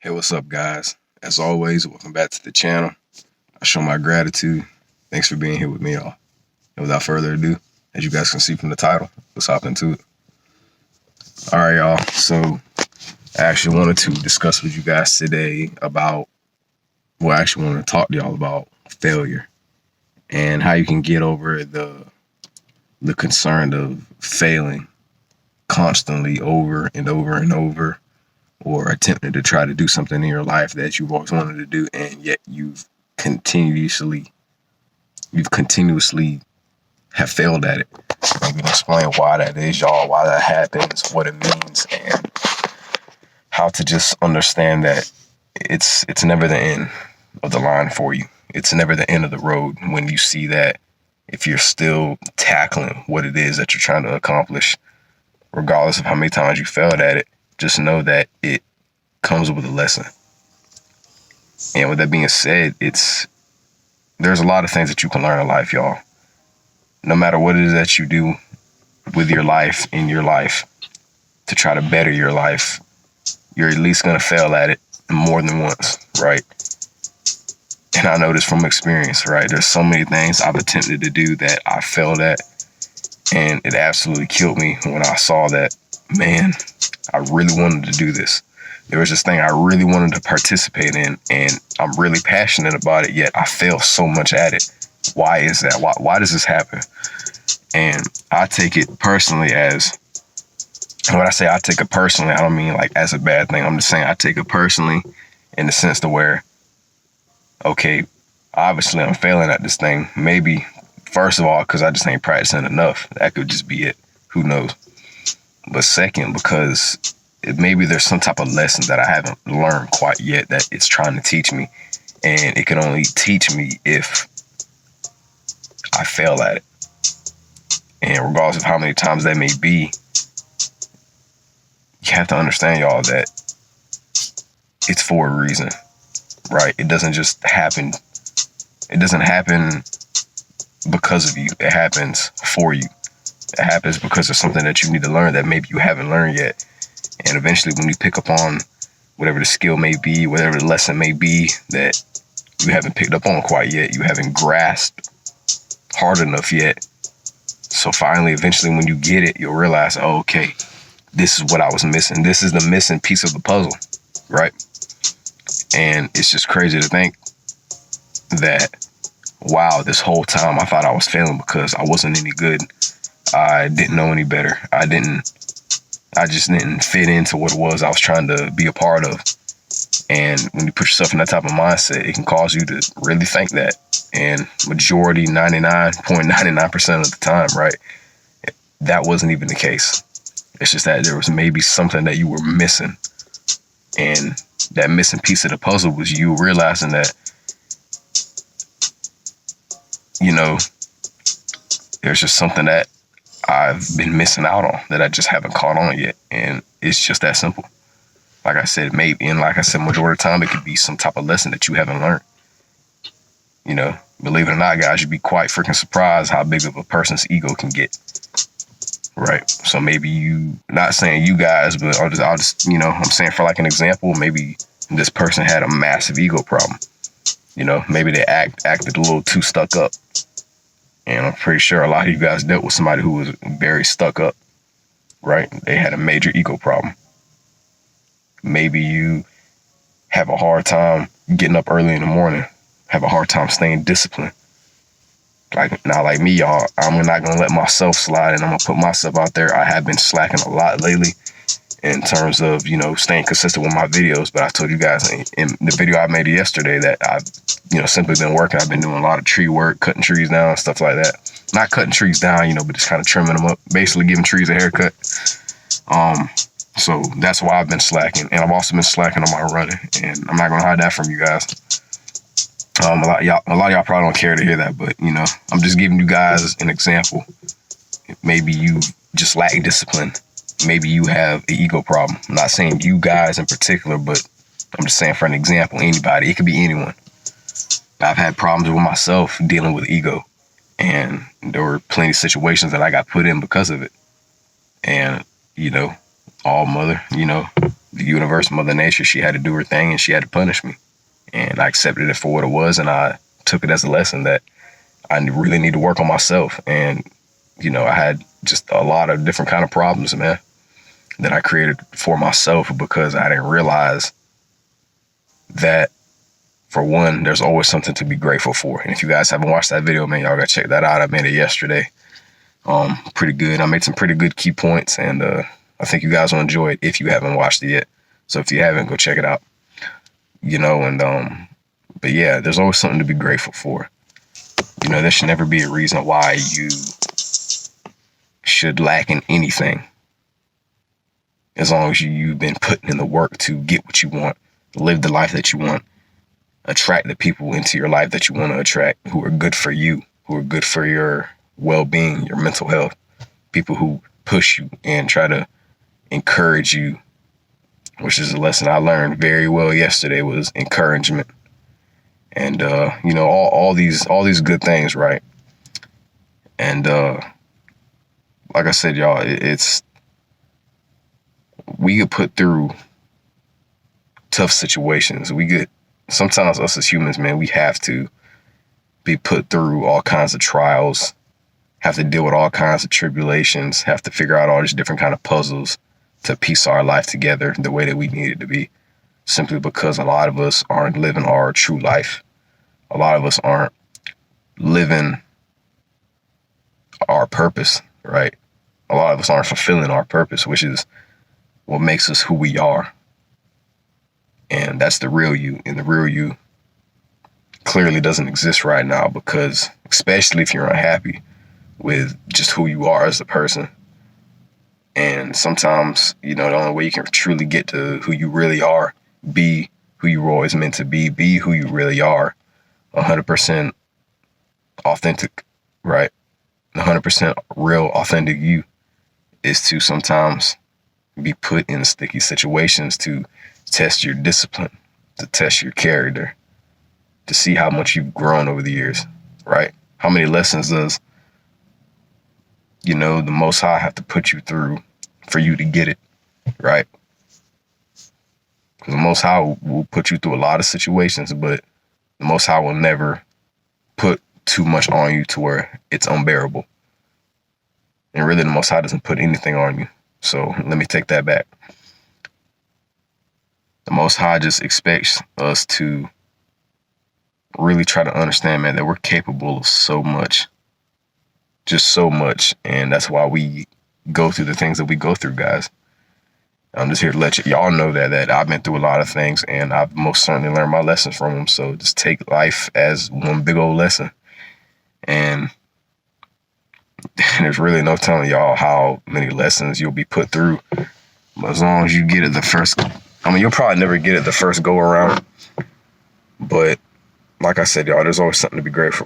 Hey, what's up, guys? As always, welcome back to the channel. I show my gratitude. Thanks for being here with me, y'all. And without further ado, as you guys can see from the title, let's hop into it. All right, y'all. So I actually wanted to discuss with you guys today about, I actually want to talk to y'all about failure and how you can get over the concern of failing constantly over and over and over, or attempting to try to do something in your life that you've always wanted to do, and yet you've continuously have failed at it. Maybe explain why that is, y'all, why that happens, what it means, and how to just understand that it's never the end of the line for you. It's never the end of the road when you see that if you're still tackling what it is that you're trying to accomplish, regardless of how many times you failed at it, just know that it comes with a lesson. And with that being said, there's a lot of things that you can learn in life, y'all. No matter what it is that you do with your life, in your life, to try to better your life, you're at least going to fail at it more than once, right? And I know this from experience, right? There's so many things I've attempted to do that I failed at, and it absolutely killed me when I saw that, man, I really wanted to do this. There was this thing I really wanted to participate in, and I'm really passionate about it, yet I fail so much at it. Why is that? Why does this happen? And I take it personally as, and when I say I take it personally, I don't mean like as a bad thing. I'm just saying I take it personally in the sense to where, okay, obviously I'm failing at this thing. Maybe, first of all, because I just ain't practicing enough. That could just be it. Who knows? But second, because maybe there's some type of lesson that I haven't learned quite yet that it's trying to teach me. And it can only teach me if I fail at it. And regardless of how many times that may be, you have to understand, y'all, that it's for a reason, right? It doesn't just happen. It doesn't happen because of you. It happens for you. It happens because of something that you need to learn that maybe you haven't learned yet. And eventually when you pick up on whatever the skill may be, whatever the lesson may be that you haven't picked up on quite yet, you haven't grasped hard enough yet. So finally, eventually when you get it, you'll realize, oh, okay, this is what I was missing. This is the missing piece of the puzzle, right? And it's just crazy to think that, wow, this whole time I thought I was failing because I wasn't any good. I didn't know any better. I just didn't fit into what it was I was trying to be a part of. And when you put yourself in that type of mindset, it can cause you to really think that. And majority, 99.99% of the time, right, that wasn't even the case. It's just that there was maybe something that you were missing. And that missing piece of the puzzle was you realizing that, you know, there's just something that I've been missing out on that I just haven't caught on yet. And it's just that simple. Like I said, maybe, and like I said, majority of the time, it could be some type of lesson that you haven't learned. You know, believe it or not, guys, you'd be quite freaking surprised how big of a person's ego can get. Right. So maybe you, not saying you guys, but I'll just, you know, I'm saying for like an example, maybe this person had a massive ego problem. You know, maybe they acted a little too stuck up. And I'm pretty sure a lot of you guys dealt with somebody who was very stuck up, right? They had a major ego problem. Maybe you have a hard time getting up early in the morning, have a hard time staying disciplined. Like, not like me, y'all. I'm not going to let myself slide, and I'm going to put myself out there. I have been slacking a lot lately in terms of, you know, staying consistent with my videos. But I told you guys in the video I made yesterday that I've, you know, simply been working. I've been doing a lot of tree work, cutting trees down, stuff like that. Not cutting trees down, you know, but just kind of trimming them up, basically giving trees a haircut. So that's why I've been slacking. And I've also been slacking on my running. And I'm not going to hide that from you guys. A lot of y'all probably don't care to hear that, but, you know, I'm just giving you guys an example. Maybe you just lack discipline. Maybe you have an ego problem. I'm not saying you guys in particular, but I'm just saying for an example, anybody. It could be anyone. I've had problems with myself dealing with ego. And there were plenty of situations that I got put in because of it. And, you know, all mother, you know, the universe, Mother Nature, she had to do her thing and she had to punish me. And I accepted it for what it was, and I took it as a lesson that I really need to work on myself. And, I had just a lot of different kind of problems, man, that I created for myself because I didn't realize that, for one, there's always something to be grateful for. And if you guys haven't watched that video, man, y'all gotta check that out. I made it yesterday. Pretty good. I made some pretty good key points, and I think you guys will enjoy it if you haven't watched it yet. So if you haven't, go check it out. But yeah, there's always something to be grateful for. There should never be a reason why you should lack in anything, as long as you've been putting in the work to get what you want, live the life that you want, attract the people into your life that you want to attract, who are good for you, who are good for your well-being, your mental health, people who push you and try to encourage you, which is a lesson I learned very well yesterday, was encouragement. And, all these good things, right? And, like I said, y'all, we get put through tough situations. Sometimes us as humans, man, we have to be put through all kinds of trials, have to deal with all kinds of tribulations, have to figure out all these different kind of puzzles to piece our life together the way that we need it to be, simply because a lot of us aren't living our true life. A lot of us aren't living our purpose, right? A lot of us aren't fulfilling our purpose, which is what makes us who we are. And that's the real you. And the real you clearly doesn't exist right now, because especially if you're unhappy with just who you are as a person. And sometimes, the only way you can truly get to who you really are, be who you were always meant to be who you really are, 100% authentic, right? 100% real, authentic you, is to sometimes be put in sticky situations to test your discipline, to test your character, to see how much you've grown over the years, right? How many lessons does, the Most High have to put you through for you to get it, right? Because the Most High will put you through a lot of situations, but the Most High will never put too much on you to where it's unbearable. And really, the Most High doesn't put anything on you. So let me take that back. The Most High just expects us to really try to understand, man, that we're capable of so much, just so much. And that's why we go through the things that we go through, guys. I'm just here to let y'all know that I've been through a lot of things, and I've most certainly learned my lessons from them. So just take life as one big old lesson. And there's really no telling y'all how many lessons you'll be put through. But as long as you get it the first, you'll probably never get it the first go around. But like I said, y'all, there's always something to be grateful